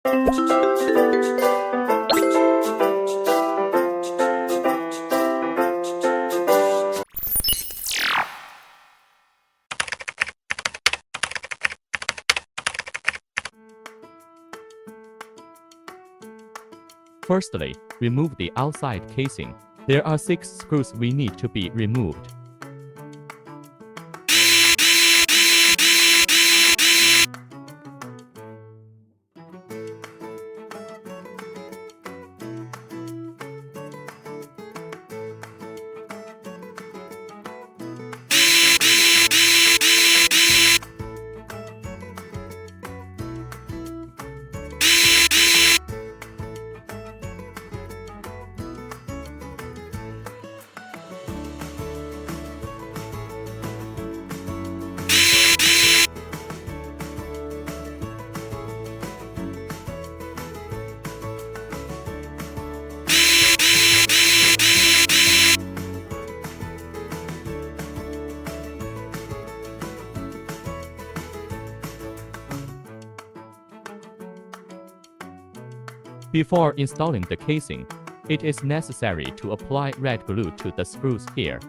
Firstly, remove the outside casing. There are 6 screws we need to be removed. Before installing the casing, it is necessary to apply red glue to the screws here.